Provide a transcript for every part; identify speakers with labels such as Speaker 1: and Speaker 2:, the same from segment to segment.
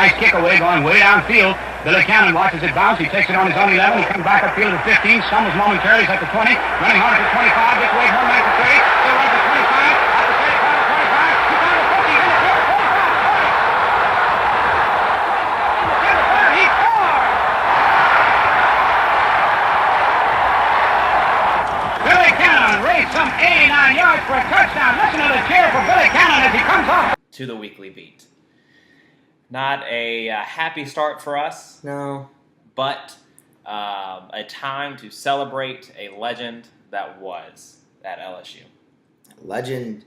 Speaker 1: nice kick away going way downfield. Billy Cannon watches it bounce. He takes it on his own 11. He comes back upfield to 15. Stumbles momentarily. He's at the 20. Running hard at the 25. Gets away 1 minute to 30. Still runs at 25. At the 35 to 25. He's down to 50. He's in the field. 45. He scores! Billy Cannon raced some 89 yards for a touchdown. Listen to the cheer for Billy Cannon as he comes off.
Speaker 2: To the weekly beat. Not a happy start for us.
Speaker 3: No.
Speaker 2: But a time to celebrate a legend that was at LSU.
Speaker 3: Legend's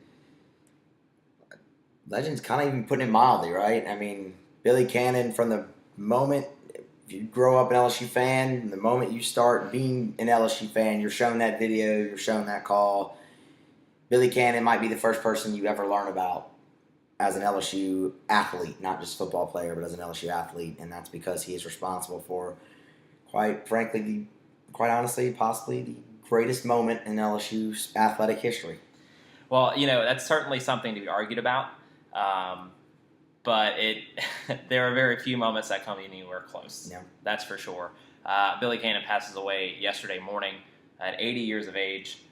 Speaker 3: kind of even putting it mildly, right? I mean, Billy Cannon, from the moment you grow up an LSU fan, the moment you start being an LSU fan, you're shown that video, you're shown that call. Billy Cannon might be the first person you ever learn about as an LSU athlete, not just football player, but as an LSU athlete, and that's because he is responsible for, quite frankly, quite honestly, possibly the greatest moment in LSU's athletic history.
Speaker 2: Well, that's certainly something to be argued about, but there are very few moments that come anywhere close. Yeah. That's for sure. Billy Cannon passes away yesterday morning at 80 years of age.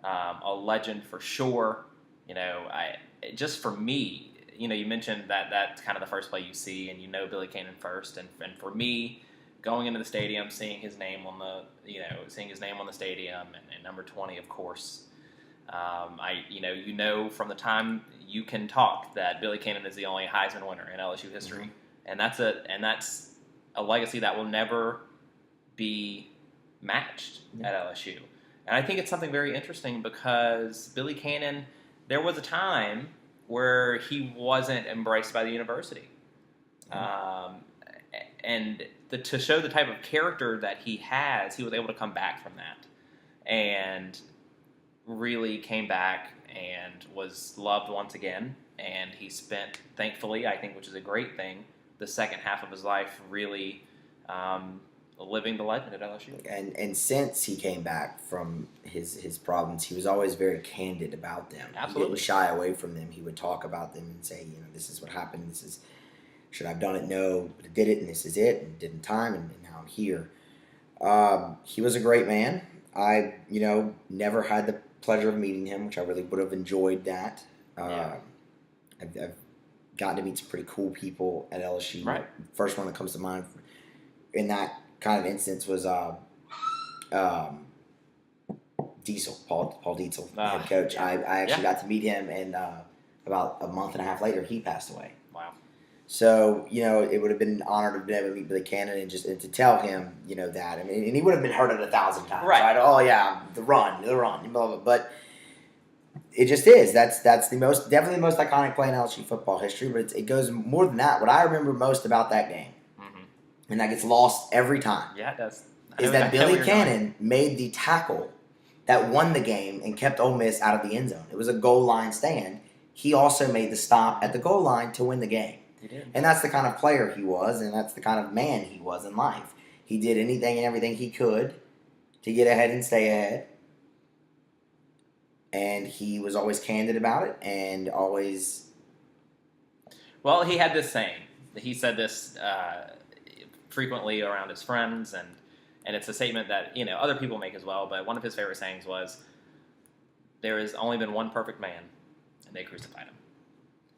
Speaker 2: A legend for sure. Just for me, you mentioned that that's kind of the first play you see, and Billy Cannon first, and for me, going into the stadium, seeing his name on the stadium, and number 20, of course. From the time you can talk that Billy Cannon is the only Heisman winner in LSU history, and that's a legacy that will never be matched at LSU. And I think it's something very interesting because Billy Cannon, there was a time where he wasn't embraced by the university. And to show the type of character that he has, he was able to come back from that and really came back and was loved once again. And he spent, thankfully, I think, which is a great thing, the second half of his life really living the legend at LSU.
Speaker 3: And since he came back from his problems, he was always very candid about them.
Speaker 2: Absolutely.
Speaker 3: He didn't shy away from them. He would talk about them and say, this is what happened. Should I have done it? No, but I did it, and this is it, and did in time, and now I'm here. He was a great man. I, never had the pleasure of meeting him, which I really would have enjoyed that. I've gotten to meet some pretty cool people at LSU.
Speaker 2: Right.
Speaker 3: First one that comes to mind in that kind of instance was Diesel, Paul Diesel, head coach. I actually got to meet him, and about a month and a half later, he passed away.
Speaker 2: Wow. So,
Speaker 3: it would have been an honor to be able to meet Billy Cannon and to tell him, that. I mean, and he would have been heard it 1,000 times.
Speaker 2: Right.
Speaker 3: Oh, yeah, the run, blah, blah, blah. But it just is. That's definitely the most iconic play in LSU football history, but it goes more than that. What I remember most about that game, and that gets lost every time.
Speaker 2: Yeah, it does.
Speaker 3: Is that Billy Cannon made the tackle that won the game and kept Ole Miss out of the end zone. It was a goal line stand. He also made the stop at the goal line to win the game.
Speaker 2: He did.
Speaker 3: And that's the kind of player he was, and that's the kind of man he was in life. He did anything and everything he could to get ahead and stay ahead. And he was always candid about it and always...
Speaker 2: Well, he had this saying. He said this... frequently around his friends, and it's a statement that other people make as well, but one of his favorite sayings was, there has only been one perfect man, and they crucified him.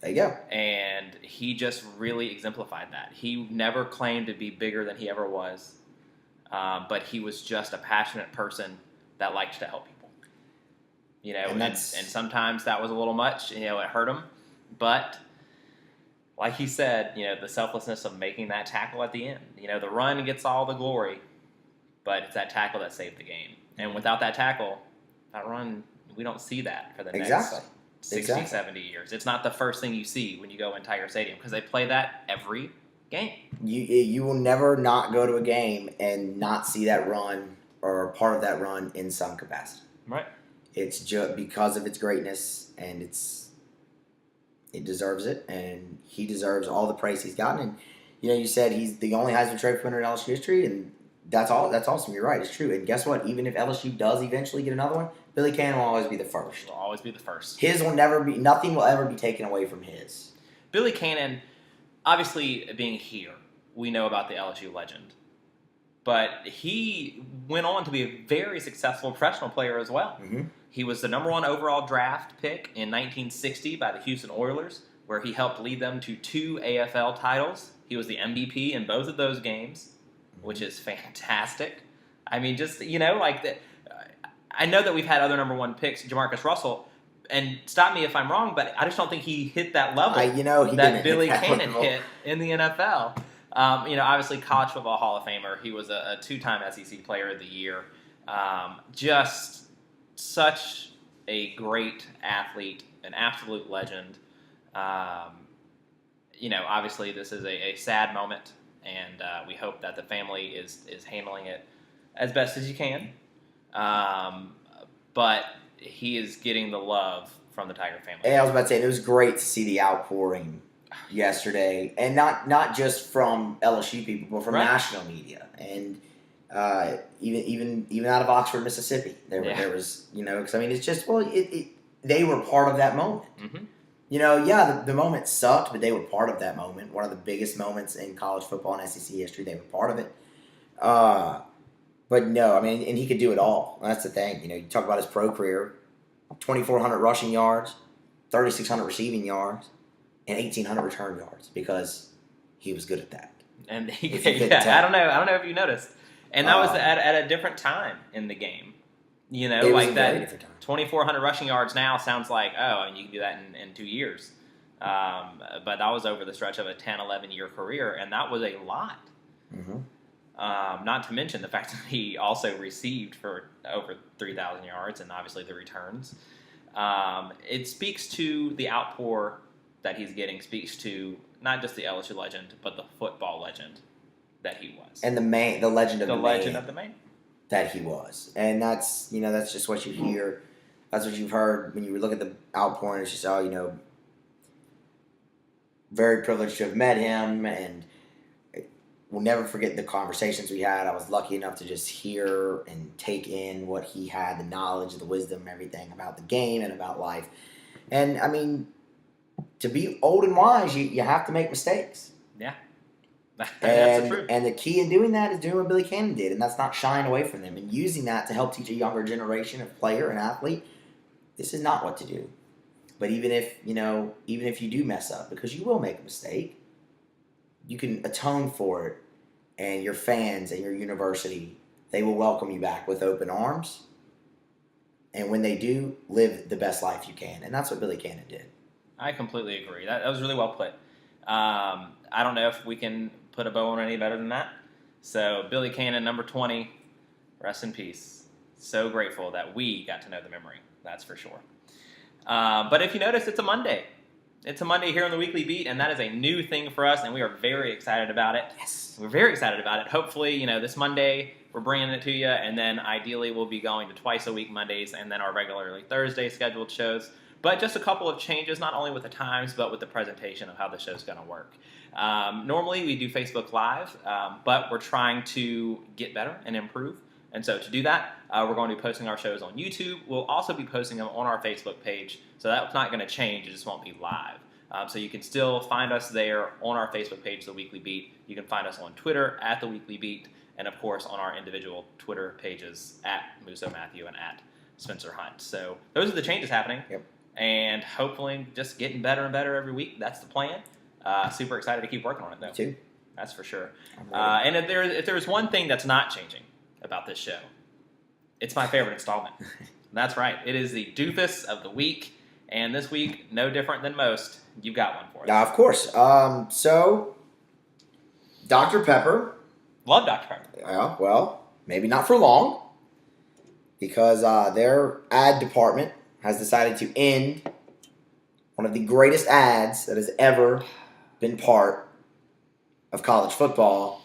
Speaker 3: There you go.
Speaker 2: And he just really exemplified that. He never claimed to be bigger than he ever was, but he was just a passionate person that liked to help people. And sometimes that was a little much, it hurt him, but like he said, the selflessness of making that tackle at the end. The run gets all the glory, but it's that tackle that saved the game. And without that tackle, that run, we don't see that for the next 60, 70 years. It's not the first thing you see when you go in Tiger Stadium because they play that every game.
Speaker 3: You will never not go to a game and not see that run or part of that run in some capacity.
Speaker 2: Right.
Speaker 3: It's just because of its greatness, and it deserves it, and he deserves all the praise he's gotten. And you said he's the only Heisman Trophy winner in LSU history, and that's awesome. You're right. It's true. And guess what? Even if LSU does eventually get another one, Billy Cannon will always be the first.
Speaker 2: Will always. always be the first. His will never be, nothing will ever be taken away from his. Billy Cannon obviously being here, we know about the LSU legend. But he went on to be a very successful professional player as well.
Speaker 3: Mm-hmm.
Speaker 2: He was the number 1 overall draft pick in 1960 by the Houston Oilers, where he helped lead them to 2 AFL titles. He was the MVP in both of those games, which is fantastic. I mean, just, I know that we've had other number 1 picks, Jamarcus Russell, and stop me if I'm wrong, but I just don't think he hit that level that Billy Cannon hit in the NFL. Obviously, college football Hall of Famer. He was a 2-time SEC Player of the Year. Just such a great athlete, an absolute legend. Obviously, this is a sad moment, and we hope that the family is handling it as best as you can. But he is getting the love from the Tiger family.
Speaker 3: And I was about to say, it was great to see the outpouring yesterday, and not just from LSU people, but from national media, and even out of Oxford, Mississippi. There was, because it's just, they were part of that moment.
Speaker 2: Mm-hmm.
Speaker 3: The moment sucked, but they were part of that moment. One of the biggest moments in college football and SEC history. They were part of it. But no, and he could do it all. That's the thing. You talk about his pro career: 2,400 rushing yards, 3,600 receiving yards, and 1,800 return yards, because he was good at that.
Speaker 2: And I don't know if you noticed, and that was at a different time in the game. Like that 2,400 rushing yards now sounds like, you can do that in 2 years, but that was over the stretch of a 10, 11-year career, and that was a lot.
Speaker 3: Mm-hmm.
Speaker 2: Not to mention the fact that he also received for over 3,000 yards, and obviously the returns. It speaks to the outpour that he's getting, speaks to not just the LSU legend, but the football legend that he was.
Speaker 3: And the legend of
Speaker 2: the man
Speaker 3: that he was. And that's, that's just what you hear. That's what you've heard when you look at the outpouring. It's just, very privileged to have met him, and we'll never forget the conversations we had. I was lucky enough to just hear and take in what he had, the knowledge, the wisdom, everything about the game and about life. And, to be old and wise, you have to make mistakes.
Speaker 2: Yeah.
Speaker 3: That's
Speaker 2: the truth.
Speaker 3: And the key in doing that is doing what Billy Cannon did, and that's not shying away from them and using that to help teach a younger generation of player and athlete. This is not what to do. But even if you do mess up, because you will make a mistake, you can atone for it, and your fans and your university, they will welcome you back with open arms. And when they do, live the best life you can. And that's what Billy Cannon did.
Speaker 2: I completely agree. That was really well put. I don't know if we can put a bow on any better than that. So, Billy Cannon, number 20, rest in peace. So grateful that we got to know the memory. That's for sure. But if you notice, it's a Monday. It's a Monday here on the Weekly Beat, and that is a new thing for us, and we are very excited about it.
Speaker 3: Yes.
Speaker 2: We're very excited about it. Hopefully, this Monday, we're bringing it to you, and then ideally we'll be going to twice a week Mondays, and then our regularly Thursday scheduled shows. But just a couple of changes, not only with the times, but with the presentation of how the show's going to work. Normally, we do Facebook Live, but we're trying to get better and improve. And so to do that, we're going to be posting our shows on YouTube. We'll also be posting them on our Facebook page. So that's not going to change. It just won't be live. So you can still find us there on our Facebook page, The Weekly Beat. You can find us on Twitter at The Weekly Beat. And, of course, on our individual Twitter pages at Musso Matthew and at Spenser Hunt. So those are the changes happening.
Speaker 3: Yep.
Speaker 2: And hopefully just getting better and better every week. That's the plan. Super excited to keep working on it, though.
Speaker 3: Me too.
Speaker 2: That's for sure. And if there's one thing that's not changing about this show, it's my favorite installment. That's right. It is the doofus of the week. And this week, no different than most, you've got one for us.
Speaker 3: Of course. So, Dr. Pepper.
Speaker 2: Love Dr. Pepper.
Speaker 3: Well, maybe not for long, because their ad department has decided to end one of the greatest ads that has ever been part of college football.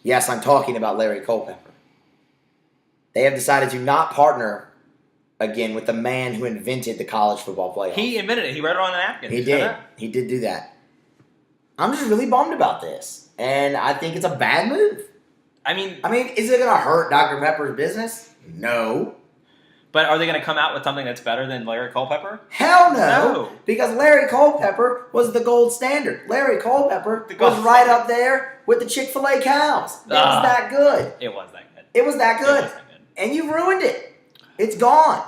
Speaker 3: Yes, I'm talking about Larry Culpepper. They have decided to not partner again with the man who invented the college football playoff.
Speaker 2: He invented it. He wrote it on a napkin.
Speaker 3: He did. He did do that. I'm just really bummed about this, and I think it's a bad move.
Speaker 2: I mean,
Speaker 3: is it going to hurt Dr. Pepper's business? No.
Speaker 2: But are they going to come out with something that's better than Larry Culpepper?
Speaker 3: Hell no.
Speaker 2: No.
Speaker 3: Because Larry Culpepper was the gold standard. Larry Culpepper was right up there with the Chick-fil-A cows. It was that good.
Speaker 2: It was that good.
Speaker 3: It was that good. And you ruined it. It's gone.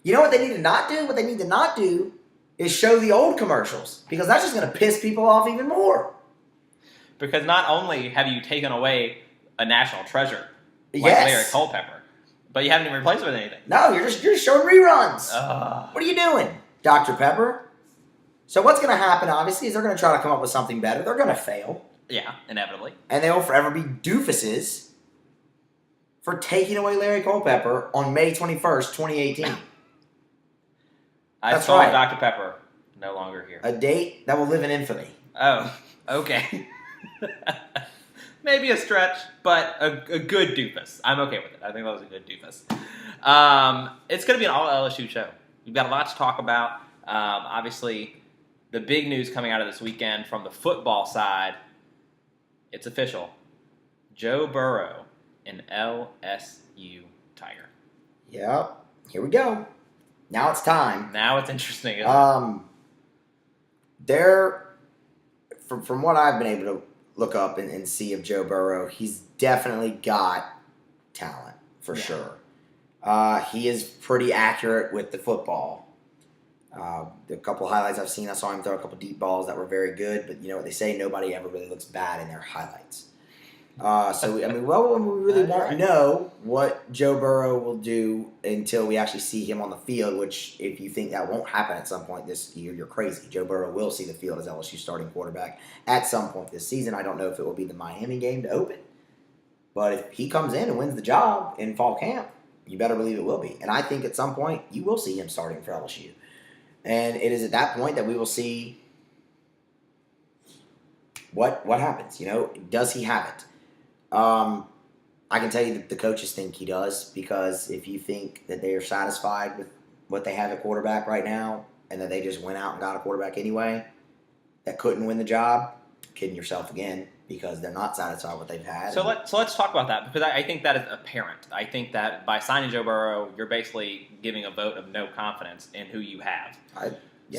Speaker 3: You know what they need to not do? What they need to not do is show the old commercials. Because that's just going to piss people off even more.
Speaker 2: Because not only have you taken away a national treasure like Larry Culpepper, but you haven't even replaced it with anything.
Speaker 3: No, you're just showing reruns. What are you doing, Dr. Pepper? So what's going to happen, obviously, is they're going to try to come up with something better. They're going to fail.
Speaker 2: Yeah, inevitably. And
Speaker 3: they will forever be doofuses for taking away Larry Culpepper on May 21st, 2018.
Speaker 2: That's right. Dr. Pepper, no longer here.
Speaker 3: A date that will live in infamy.
Speaker 2: Oh, okay. Maybe a stretch, but a good doofus. I'm okay with it. I think that was a good doofus. It's going to be an all LSU show. We've got a lot to talk about. Obviously, the big news coming out of this weekend from the football side, it's official. Joe Burrow, an LSU Tiger.
Speaker 3: Yep. Here we go. Now it's time.
Speaker 2: Now it's interesting. Isn't it?
Speaker 3: From what I've been able to look up and see of Joe Burrow, he's definitely got talent, for sure. He is pretty accurate with the football. The couple of highlights I've seen, I saw him throw a couple deep balls that were very good, but you know what they say, nobody ever really looks bad in their highlights. We really won't know what Joe Burrow will do until we actually see him on the field, which if you think that won't happen at some point this year, you're crazy. Joe Burrow will see the field as LSU starting quarterback at some point this season. I don't know if it will be the Miami game to open, but if he comes in and wins the job in fall camp, you better believe it will be. And I think at some point you will see him starting for LSU. And it is at that point that we will see what happens. You know, does he have it? I can tell you that the coaches think he does, because if you think that they are satisfied with what they have at quarterback right now and that they just went out and got a quarterback anyway that couldn't win the job, kidding yourself again, because they're not satisfied with what they've had.
Speaker 2: So let's talk about that, because I think that is apparent. I think that by signing Joe Burrow, you're basically giving a vote of no confidence in who you have.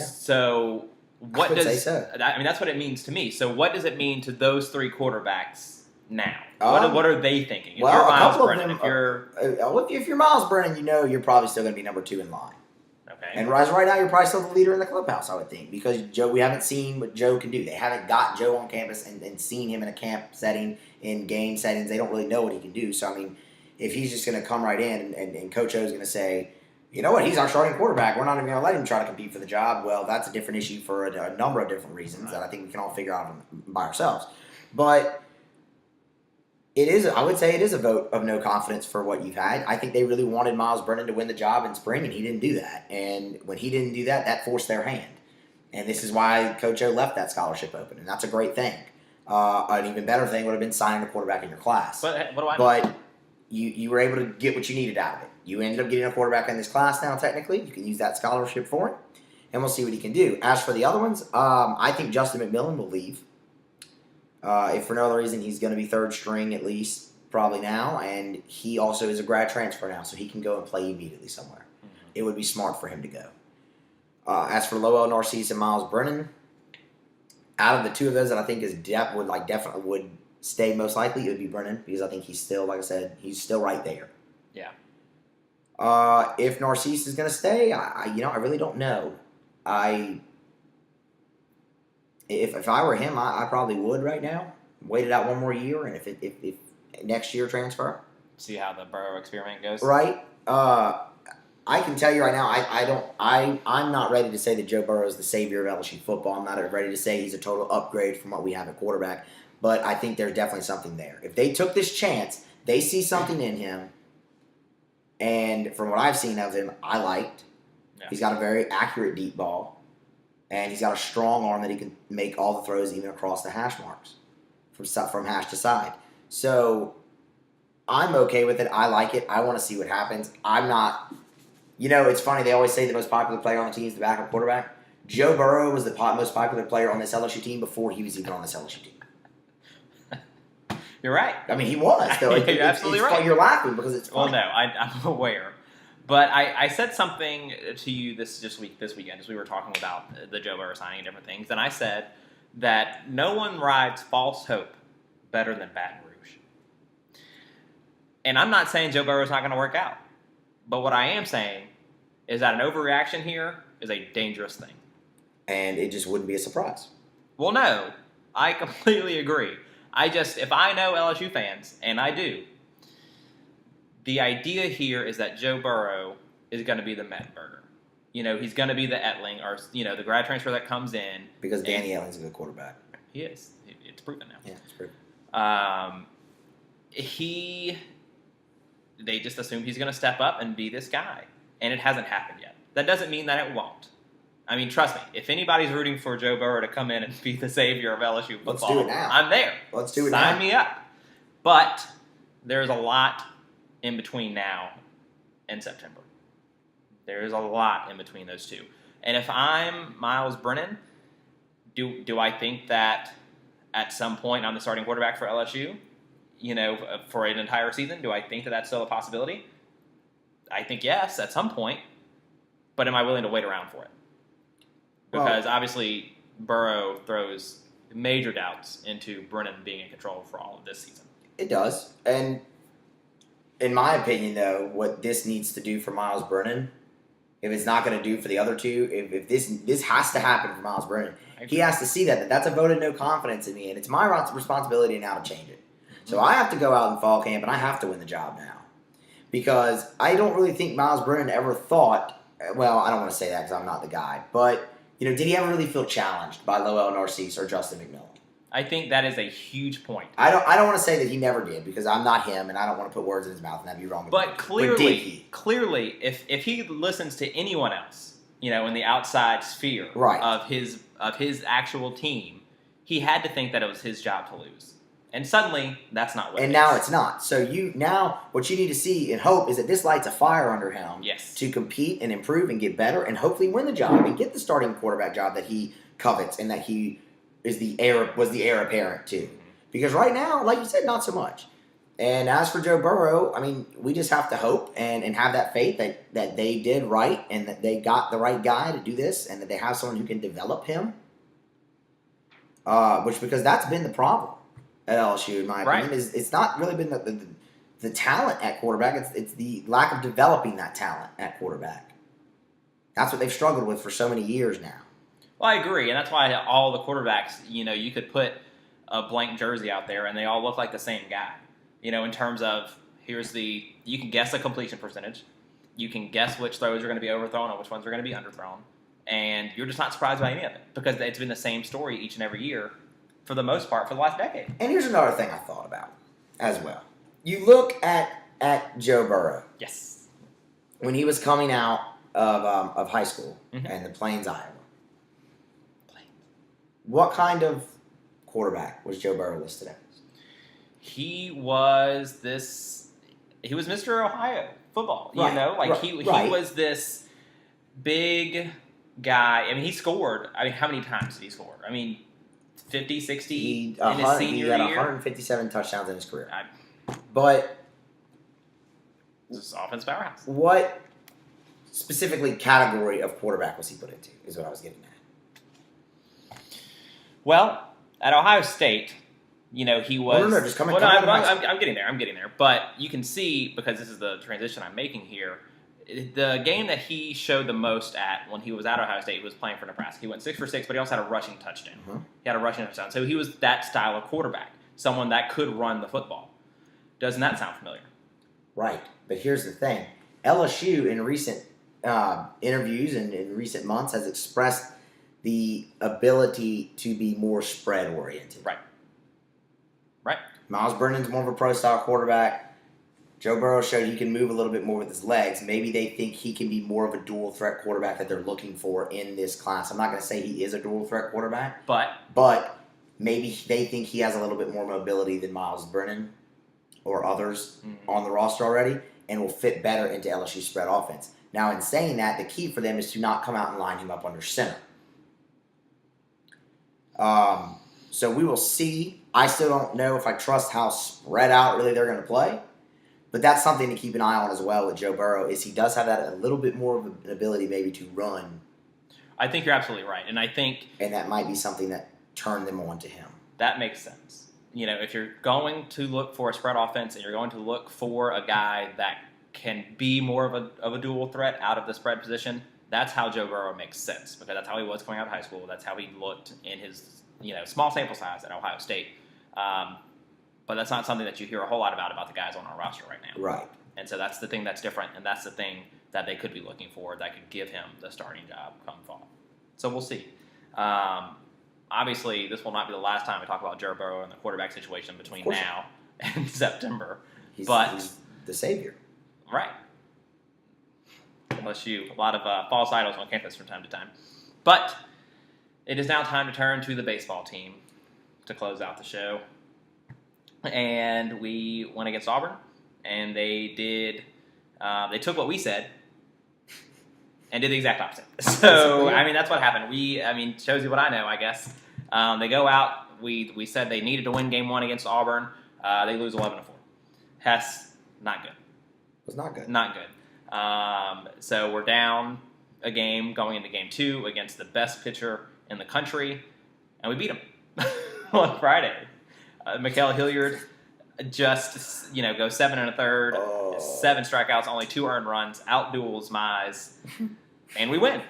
Speaker 2: So what does
Speaker 3: say so.
Speaker 2: I mean, that's what it means to me. So what does it mean to those three quarterbacks now? What are they thinking? If you're Miles Brennan,
Speaker 3: if you're Miles Brennan, you know you're probably still going to be number 2 in line.
Speaker 2: Okay.
Speaker 3: And right now, you're probably still the leader in the clubhouse, I would think, because we haven't seen what Joe can do. They haven't got Joe on campus and seen him in a camp setting, in game settings. They don't really know what he can do. So, I mean, if he's just going to come right in and Coach O is going to say, you know what, he's our starting quarterback, we're not even going to let him try to compete for the job, well, that's a different issue for a number of different reasons that I think we can all figure out by ourselves. But I would say it is a vote of no confidence for what you've had. I think they really wanted Miles Brennan to win the job in spring, and he didn't do that. And when he didn't do that, that forced their hand. And this is why Coach O left that scholarship open, and that's a great thing. An even better thing would have been signing a quarterback in your class. But you were able to get what you needed out of it. You ended up getting a quarterback in this class now, technically. You can use that scholarship for it, and we'll see what he can do. As for the other ones, I think Justin McMillan will leave. If for no other reason, he's going to be third string at least, probably now, and he also is a grad transfer now, so he can go and play immediately somewhere. Mm-hmm. It would be smart for him to go. As for Lowell Narcisse and Miles Brennan, out of the two of those that I think definitely would stay most likely, it would be Brennan, because I think he's still, like I said, he's still right there.
Speaker 2: Yeah.
Speaker 3: If Narcisse is going to stay, I really don't know. If I were him, I probably would right now. Wait it out one more year, and if next year transfer.
Speaker 2: See how the Burrow experiment goes.
Speaker 3: Right. I can tell you right now, I'm not ready to say that Joe Burrow is the savior of LSU football. I'm not ready to say he's a total upgrade from what we have at quarterback. But I think there's definitely something there. If they took this chance, they see something in him, and from what I've seen of him, I liked. Yeah. He's got a very accurate deep ball. And he's got a strong arm that he can make all the throws even across the hash marks from hash to side. So I'm okay with it. I like it. I want to see what happens. I'm not – it's funny. They always say the most popular player on the team is the backup quarterback. Joe Burrow was the most popular player on this LSU team before he was even on this LSU team.
Speaker 2: You're right.
Speaker 3: I mean, he was.
Speaker 2: You're absolutely right.
Speaker 3: You're laughing because it's funny.
Speaker 2: Well, no, I'm aware. But I said something to you this weekend as we were talking about the Joe Burrow signing and different things, and I said that no one rides false hope better than Baton Rouge. And I'm not saying Joe Burrow's not going to work out, but what I am saying is that an overreaction here is a dangerous thing.
Speaker 3: And it just wouldn't be a surprise.
Speaker 2: Well, no, I completely agree. If I know LSU fans, and I do, the idea here is that Joe Burrow is going to be the Mettenberger. He's going to be the Etling, or, the grad transfer that comes in.
Speaker 3: Because Danny Etling's a good quarterback.
Speaker 2: He is. It's proven now.
Speaker 3: Yeah, it's proven.
Speaker 2: They just assume he's going to step up and be this guy. And it hasn't happened yet. That doesn't mean that it won't. I mean, trust me, if anybody's rooting for Joe Burrow to come in and be the savior of LSU football,
Speaker 3: let's do it now.
Speaker 2: I'm there.
Speaker 3: Let's do it now.
Speaker 2: Sign me up. But there's a lot in between now and September. There is a lot in between those two. And if I'm Miles Brennan, do I think that at some point I'm the starting quarterback for LSU, for an entire season? Do I think that that's still a possibility? I think yes, at some point. But am I willing to wait around for it? Because obviously Burrow throws major doubts into Brennan being in control for all of this season.
Speaker 3: It does. And in my opinion, though, what this needs to do for Miles Brennan, if it's not going to do for the other two, if this has to happen for Miles Brennan, he has to see that's a vote of no confidence in me, and it's my responsibility now to change it. So I have to go out in fall camp, and I have to win the job now. Because I don't really think Miles Brennan ever thought, well, I don't want to say that because I'm not the guy, but did he ever really feel challenged by Lowell Narcisse or Justin McMillan?
Speaker 2: I think that is a huge point.
Speaker 3: I don't want to say that he never did because I'm not him and I don't want to put words in his mouth and that'd be wrong.
Speaker 2: But clearly, if he listens to anyone else, in the outside sphere of his actual team, he had to think that it was his job to lose. And suddenly, that's not what. And
Speaker 3: now it's not. So what you need to see and hope is that this lights a fire under him.
Speaker 2: Yes.
Speaker 3: To compete and improve and get better and hopefully win the job and get the starting quarterback job that he covets and that he was the heir apparent to. Because right now, like you said, not so much. And as for Joe Burrow, I mean, we just have to hope and have that faith that they did right and that they got the right guy to do this and that they have someone who can develop him. Because that's been the problem at LSU, in my opinion. It's not really been the talent at quarterback. It's the lack of developing that talent at quarterback. That's what they've struggled with for so many years now.
Speaker 2: Well, I agree, and that's why all the quarterbacks, you could put a blank jersey out there, and they all look like the same guy. In terms of, you can guess the completion percentage, you can guess which throws are going to be overthrown and which ones are going to be underthrown, and you're just not surprised by any of it, because it's been the same story each and every year, for the most part, for the last decade.
Speaker 3: And here's another thing I thought about, as well. You look at Joe Burrow.
Speaker 2: Yes.
Speaker 3: When he was coming out of high school in the Plains, Iowa. What kind of quarterback was Joe Burrow listed as?
Speaker 2: He was Mr. Ohio football, He was this big guy. I mean, he scored. I mean, how many times did he score? I mean, 50, 60 in his senior year?
Speaker 3: He had 157 touchdowns in his career. But
Speaker 2: this is offense powerhouse.
Speaker 3: What specifically category of quarterback was he put into, is what I was getting at.
Speaker 2: Well, at Ohio State, he was.
Speaker 3: No, just come in.
Speaker 2: I'm getting there. But you can see, because this is the transition I'm making here, the game that he showed the most at when he was at Ohio State, he was playing for Nebraska. He went 6 for 6, but he also had a rushing touchdown. He had a rushing touchdown. So he was that style of quarterback, someone that could run the football. Doesn't that sound familiar?
Speaker 3: Right. But here's the thing. LSU, in recent interviews and in recent months, has expressed the ability to be more spread-oriented.
Speaker 2: Right.
Speaker 3: Miles Brennan's more of a pro-style quarterback. Joe Burrow showed he can move a little bit more with his legs. Maybe they think he can be more of a dual-threat quarterback that they're looking for in this class. I'm not going to say he is a dual-threat quarterback. But maybe they think he has a little bit more mobility than Miles Brennan or others on the roster already and will fit better into LSU's spread offense. Now, in saying that, the key for them is to not come out and line him up under center. So we will see. I still don't know if I trust how spread out really they're going to play. But that's something to keep an eye on as well with Joe Burrow, is he does have that a little bit more of an ability maybe to run.
Speaker 2: I think you're absolutely right. And I think...
Speaker 3: And that might be something that turned them on to him.
Speaker 2: That makes sense. You know, if you're going to look for a spread offense and you're going to look for a guy that can be more of a dual threat out of the spread position, that's how Joe Burrow makes sense, because that's how he was coming out of high school. That's how he looked in his, small sample size at Ohio State. But that's not something that you hear a whole lot about the guys on our roster right now.
Speaker 3: Right.
Speaker 2: And so that's the thing that's different, and that's the thing that they could be looking for that could give him the starting job come fall. So we'll see. Obviously, this will not be the last time we talk about Joe Burrow and the quarterback situation between now and September.
Speaker 3: He's the savior.
Speaker 2: Right. Unless a lot of false idols on campus from time to time. But it is now time to turn to the baseball team to close out the show. And we went against Auburn, and they took what we said and did the exact opposite. So, that's what happened. Shows you what I know, I guess. They go out. We said they needed to win game 1 against Auburn. They lose 11-4. Hess, not good.
Speaker 3: Was not good.
Speaker 2: Not good. So we're down a game going into game 2 against the best pitcher in the country, and we beat him on Friday. Mikael Hilliard just, goes 7 1/3, 7 strikeouts, only 2 earned runs, outduels Mize, and we win.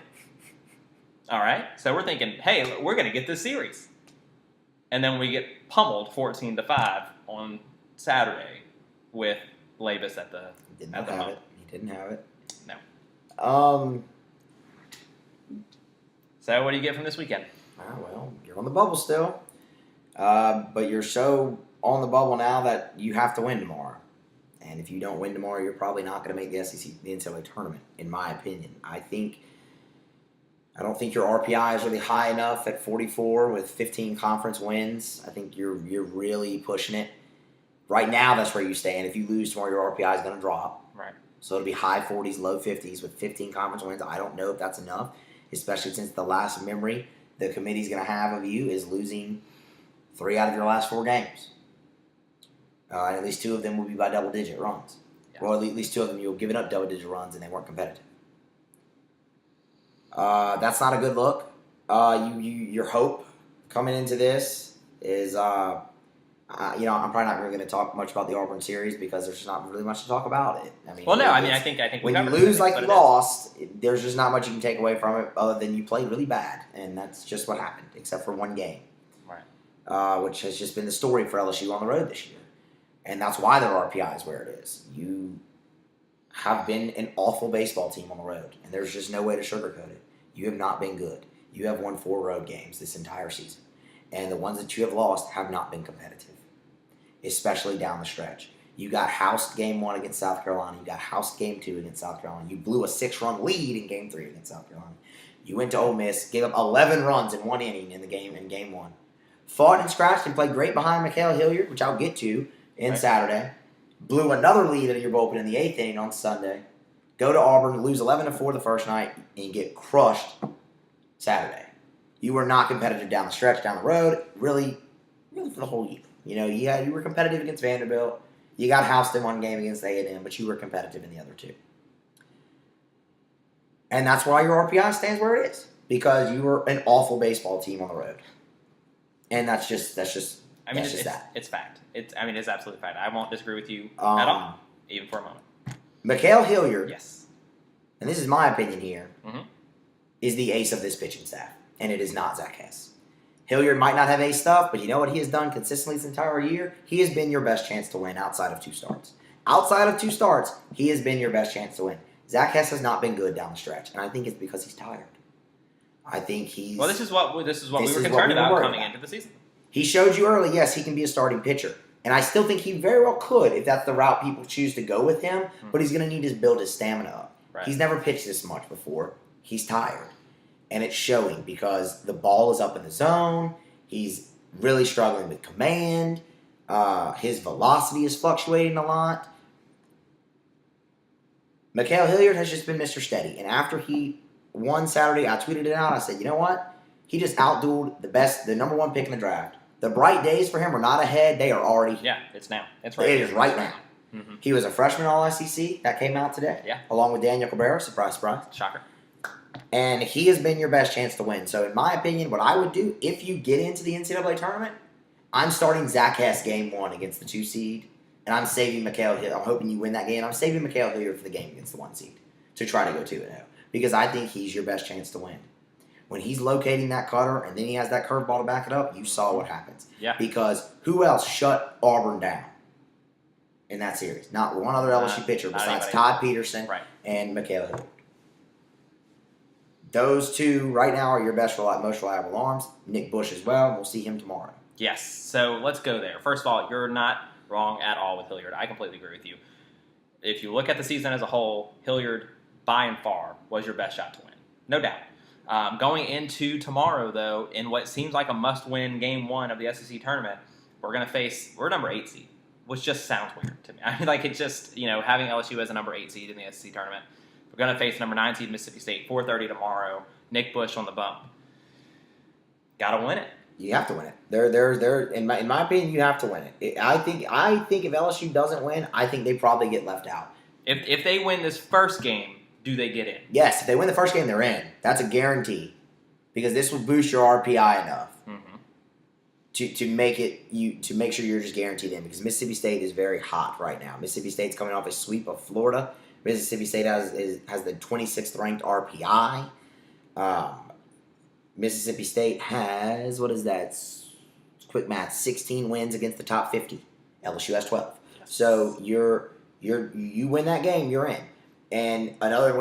Speaker 2: All right, so we're thinking, hey, we're going to get this series. And then we get pummeled 14-5 on Saturday with Labus at the
Speaker 3: He didn't have it.
Speaker 2: No. So what do you get from this weekend?
Speaker 3: Well, you're on the bubble still. But you're so on the bubble now that you have to win tomorrow. And if you don't win tomorrow, you're probably not going to make the NCAA tournament, in my opinion. I don't think your RPI is really high enough at 44 with 15 conference wins. I think you're really pushing it. Right now, that's where you stand. If you lose tomorrow, your RPI is going to drop.
Speaker 2: Right.
Speaker 3: So it'll be high 40s, low 50s with 15 conference wins. I don't know if that's enough, especially since the last memory the committee's going to have of you is losing 3 out of your last 4 games. And at least 2 of them will be by double-digit runs. Yeah. Well, at least 2 of them you'll given up double-digit runs and they weren't competitive. That's not a good look. Your hope coming into this is, I'm probably not really going to talk much about the Auburn series because there's just not really much to talk about it.
Speaker 2: I think
Speaker 3: when you lose like you lost, there's just not much you can take away from it other than you played really bad, and that's just what happened, except for 1 game,
Speaker 2: right?
Speaker 3: Which has just been the story for LSU on the road this year, and that's why their RPI is where it is. You have been an awful baseball team on the road, and there's just no way to sugarcoat it. You have not been good. You have won 4 road games this entire season, and the ones that you have lost have not been competitive, especially down the stretch. You got housed game 1 against South Carolina. You got housed game 2 against South Carolina. You blew a 6-run lead in game 3 against South Carolina. You went to Ole Miss, gave up 11 runs in 1 inning in game 1. Fought and scratched and played great behind Mikael Hilliard, which I'll get to in Saturday. Blew another lead at your bullpen in the 8th inning on Sunday. Go to Auburn, lose 11-4 the first night, and get crushed Saturday. You were not competitive down the stretch, down the road, really for the whole year. You were competitive against Vanderbilt. You got housed in 1 game against A&M, but you were competitive in the other 2. And that's why your RPI stands where it is, because you were an awful baseball team on the road. And that's just that.
Speaker 2: It's fact. It's absolute fact. I won't disagree with you at all, even for a moment.
Speaker 3: Mikael Hilliard,
Speaker 2: yes,
Speaker 3: and this is my opinion here, is the ace of this pitching staff, and it is not Zach Hess. Hilliard might not have ace stuff, but you know what he has done consistently this entire year? He has been your best chance to win outside of 2 starts. Outside of 2 starts, he has been your best chance to win. Zach Hess has not been good down the stretch, and I think it's because he's tired. I think he's...
Speaker 2: Well, this is what we were concerned about coming into the season.
Speaker 3: He showed you early, yes, he can be a starting pitcher. And I still think he very well could if that's the route people choose to go with him, but he's going to need to build his stamina up.
Speaker 2: Right.
Speaker 3: He's never pitched this much before. He's tired. And it's showing because the ball is up in the zone. He's really struggling with command. His velocity is fluctuating a lot. Mikael Hilliard has just been Mr. Steady. And after he won Saturday, I tweeted it out. I said, you know what? He just outdueled the number 1 pick in the draft. The bright days for him are not ahead. They are already here.
Speaker 2: Yeah, it's now. It's right
Speaker 3: It
Speaker 2: here.
Speaker 3: is right now.
Speaker 2: Mm-hmm.
Speaker 3: He was a freshman All-SEC. That came out today.
Speaker 2: Yeah.
Speaker 3: Along with Daniel Cabrera. Surprise, surprise.
Speaker 2: Shocker.
Speaker 3: And he has been your best chance to win. So, in my opinion, what I would do, if you get into the NCAA tournament, I'm starting Zach Hess game 1 against the 2 seed. And I'm saving Mikhail Hill. I'm hoping you win that game. I'm saving Mikhail Hilliard for the game against the 1 seed to try to go 2-0. Because I think he's your best chance to win. When he's locating that cutter and then he has that curveball to back it up, you saw what happens.
Speaker 2: Yeah.
Speaker 3: Because who else shut Auburn down in that series? Not one other LSU pitcher besides Todd Peterson and Mikhail Hilliard. Those two right now are your most reliable arms. Nick Bush as well. We'll see him tomorrow.
Speaker 2: Yes. So let's go there. First of all, you're not wrong at all with Hilliard. I completely agree with you. If you look at the season as a whole, Hilliard, by and far, was your best shot to win. No doubt. Going into tomorrow, though, in what seems like a must-win game 1 of the SEC tournament, we're number 8 seed, which just sounds weird to me. I mean, like, it just, having LSU as a number 8 seed in the SEC tournament. We're going to face number 9 seed Mississippi State, 4:30 tomorrow. Nick Bush on the bump. Got to win it.
Speaker 3: You have to win it. They're in my opinion, you have to win it. I think if LSU doesn't win, I think they probably get left out.
Speaker 2: If they win this first game, do they get in?
Speaker 3: Yes, if they win the first game, they're in. That's a guarantee, because this will boost your RPI enough to make sure you're just guaranteed in. Because Mississippi State is very hot right now. Mississippi State's coming off a sweep of Florida. Mississippi State has the 26th ranked RPI. Mississippi State has, what is that? Quick math: 16 wins against the top 50. LSU has 12. So you win that game, you're in. And another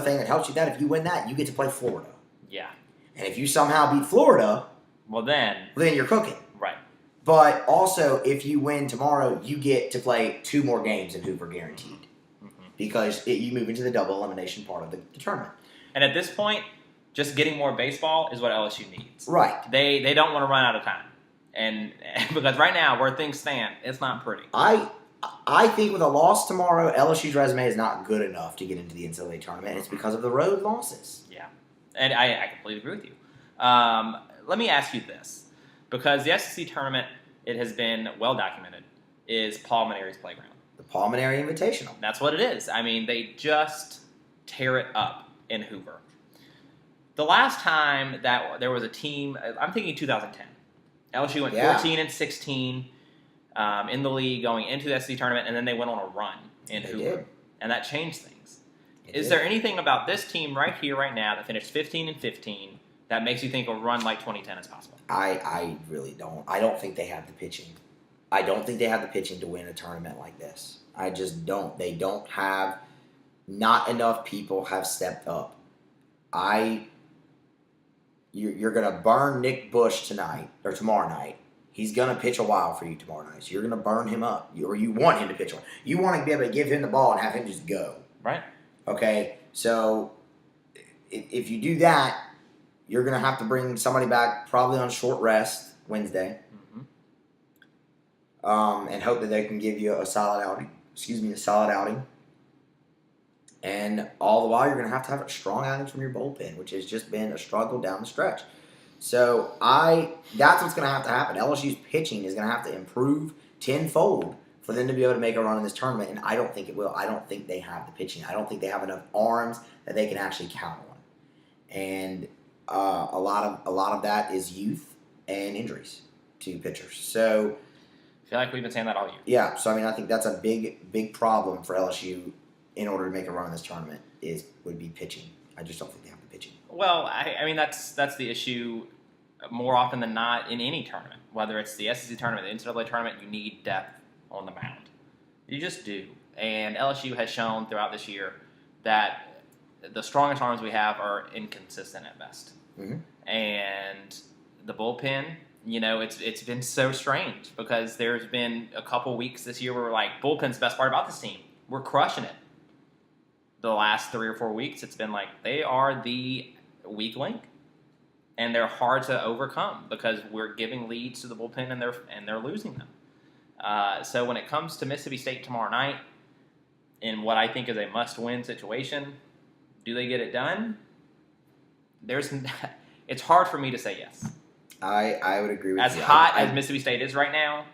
Speaker 3: thing that helps you that if you win that, you get to play Florida.
Speaker 2: Yeah.
Speaker 3: And if you somehow beat Florida,
Speaker 2: then
Speaker 3: you're cooking.
Speaker 2: Right.
Speaker 3: But also, if you win tomorrow, you get to play 2 more games in Hoover guaranteed. Because you move into the double elimination part of the tournament.
Speaker 2: And at this point, just getting more baseball is what LSU needs.
Speaker 3: Right.
Speaker 2: They don't want to run out of time. And because right now, where things stand, it's not pretty.
Speaker 3: I think with a loss tomorrow, LSU's resume is not good enough to get into the NCAA tournament. It's because of the road losses.
Speaker 2: Yeah. And I completely agree with you. Let me ask you this. Because the SEC tournament, it has been well documented, is Paul Mainieri's playground.
Speaker 3: The Paul Mainieri Invitational.
Speaker 2: That's what it is. I mean, they just tear it up in Hoover. The last time that there was a team, I'm thinking 2010. LSU went 14-16 in the league going into the SEC tournament, and then they went on a run in Hoover.
Speaker 3: Did.
Speaker 2: And that changed things. Is there anything about this team right here, right now, that finished 15-15 that makes you think a run like 2010 is possible?
Speaker 3: I really don't. I don't think they have the pitching. I don't think they have the pitching to win a tournament like this. I just don't. They don't have. Not enough people have stepped up. You're going to burn Nick Bush tonight or tomorrow night. He's going to pitch a while for you tomorrow night. So you're going to burn him up. Or you want him to pitch a while. You want to be able to give him the ball and have him just go.
Speaker 2: Right.
Speaker 3: Okay? So if you do that, you're going to have to bring somebody back probably on short rest Wednesday. And hope that they can give you a solid outing. And all the while, you're going to have a strong outing from your bullpen, which has just been a struggle down the stretch. So that's what's going to have to happen. LSU's pitching is going to have to improve tenfold for them to be able to make a run in this tournament, and I don't think it will. I don't think they have the pitching. I don't think they have enough arms that they can actually count on. And a lot of that is youth and injuries to pitchers. So
Speaker 2: I feel like we've been saying that all year.
Speaker 3: Yeah, so I think that's a big problem for LSU in order to make a run in this tournament would be pitching. I just don't think they have the pitching.
Speaker 2: Well, I mean that's the issue more often than not in any tournament. Whether it's the SEC tournament, the NCAA tournament, you need depth on the mound. You just do. And LSU has shown throughout this year that the strongest arms we have are inconsistent at best. And the bullpen, it's been so strange because there's been a couple weeks this year where we're like, bullpen's the best part about this team. We're crushing it. The last 3 or 4 weeks, it's been like they are the weak link, and they're hard to overcome because we're giving leads to the bullpen and they're losing them. So when it comes to Mississippi State tomorrow night, in what I think is a must-win situation, do they get it done? It's hard for me to say yes.
Speaker 3: I would agree with you.
Speaker 2: As hot as Mississippi State is right now,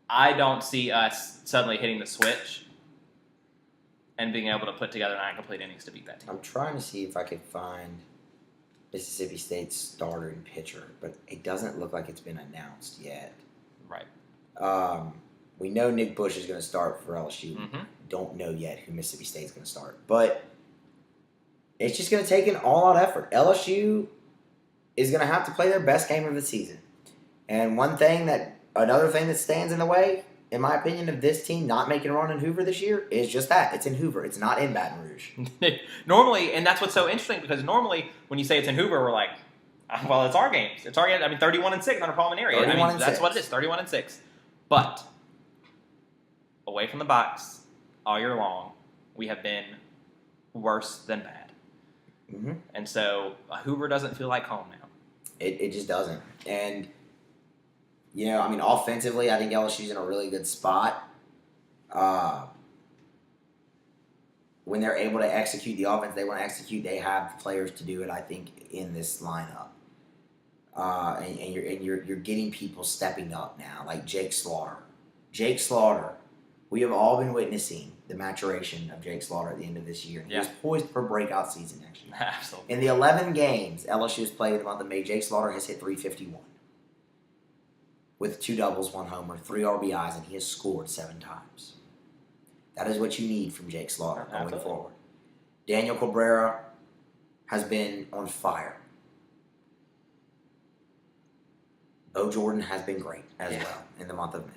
Speaker 2: I don't see us suddenly hitting the switch and being able to put together 9 complete innings to beat that team.
Speaker 3: I'm trying to see if I could find Mississippi State's starter and pitcher, but it doesn't look like it's been announced yet.
Speaker 2: Right.
Speaker 3: We know Nick Bush is going to start for LSU.
Speaker 2: Mm-hmm.
Speaker 3: Don't know yet who Mississippi State's going to start, but it's just going to take an all-out effort. LSU is going to have to play their best game of the season, and another thing that stands in the way, in my opinion, of this team not making a run in Hoover this year is just that. It's in Hoover. It's not in Baton Rouge.
Speaker 2: Normally, and that's what's so interesting, because normally when you say it's in Hoover, we're like, well, it's our games. It's our games. I mean, 31-6 under Palminteri. I mean, that's what it is, 31-6. But away from the box all year long, we have been worse than bad.
Speaker 3: Mm-hmm.
Speaker 2: And so Hoover doesn't feel like home now.
Speaker 3: It just doesn't. And, offensively, I think LSU's in a really good spot. When they're able to execute the offense they want to execute, they have players to do it, I think, in this lineup. And you're getting people stepping up now, like Jake Slaughter. Jake Slaughter, we have all been witnessing the maturation of Jake Slaughter at the end of this year.
Speaker 2: Yeah.
Speaker 3: He's poised for breakout season next year.
Speaker 2: Absolutely. In
Speaker 3: the 11 games LSU has played in the month of May, Jake Slaughter has hit .351 with 2 doubles, 1 homer, 3 RBIs, and he has scored 7 times. That is what you need from Jake Slaughter going forward. Daniel Cabrera has been on fire. Bo Jordan has been great as well in the month of May.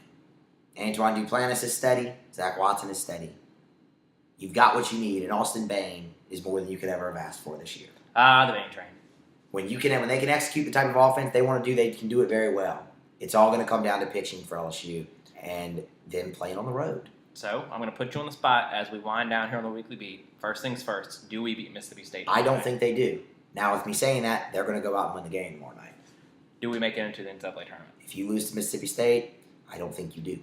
Speaker 3: Antoine Duplantis is steady. Zach Watson is steady. You've got what you need, and Austin Bain is more than you could ever have asked for this year.
Speaker 2: The Bain train.
Speaker 3: When they can execute the type of offense they want to do, they can do it very well. It's all going to come down to pitching for LSU and then playing on the road.
Speaker 2: So I'm going to put you on the spot as we wind down here on the weekly beat. First things first, do we beat Mississippi State?
Speaker 3: I don't think they do. Now, with me saying that, they're going to go out and win the game tomorrow night.
Speaker 2: Do we make it into the NCAA tournament?
Speaker 3: If you lose to Mississippi State, I don't think you do.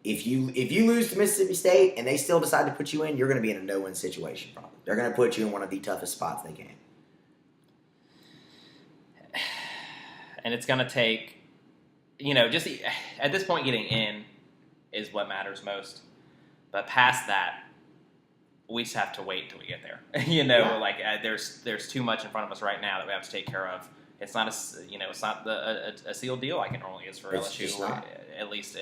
Speaker 3: If you lose to Mississippi State and they still decide to put you in, you're going to be in a no-win situation probably. They're going to put you in one of the toughest spots they can.
Speaker 2: And it's going to take, just at this point getting in is what matters most. But past that, we just have to wait until we get there. There's too much in front of us right now that we have to take care of. It's not a sealed deal like it normally is for LSU, at least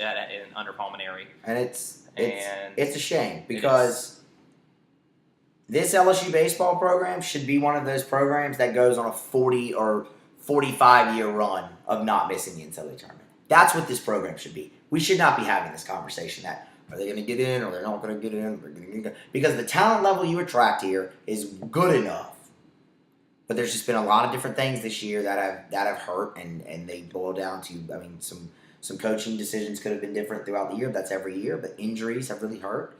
Speaker 2: under Palminteri.
Speaker 3: And it's a shame because this LSU baseball program should be one of those programs that goes on a 40 or 45-year run of not missing the NCAA tournament. That's what this program should be. We should not be having this conversation that are they going to get in or they're not going to get in, because the talent level you attract here is good enough. But there's just been a lot of different things this year that have hurt, and they boil down to, some coaching decisions could have been different throughout the year. That's every year, but injuries have really hurt,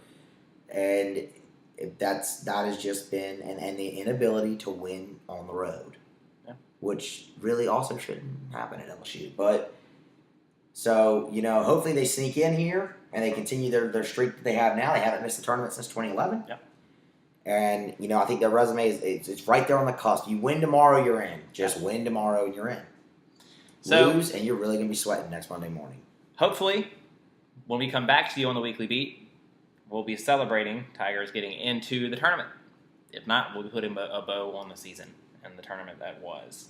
Speaker 3: and that has just been and the inability to win on the road, which really also shouldn't happen at LSU. But so hopefully they sneak in here and they continue their streak that they have now. They haven't missed the tournament since 2011.
Speaker 2: Yep. And,
Speaker 3: I think their resume it's right there on the cusp. You win tomorrow, you're in. Just win tomorrow, and you're in.
Speaker 2: So,
Speaker 3: lose, and you're really going to be sweating next Monday morning.
Speaker 2: Hopefully, when we come back to you on the Weekly Beat, we'll be celebrating Tigers getting into the tournament. If not, we'll be putting a bow on the season and the tournament that was.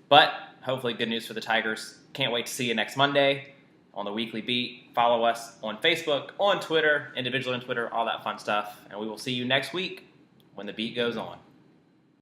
Speaker 2: But, hopefully, good news for the Tigers. Can't wait to see you next Monday on the Weekly Beat. Follow us on Facebook, on Twitter, individually on Twitter, all that fun stuff. And we will see you next week when the beat goes on.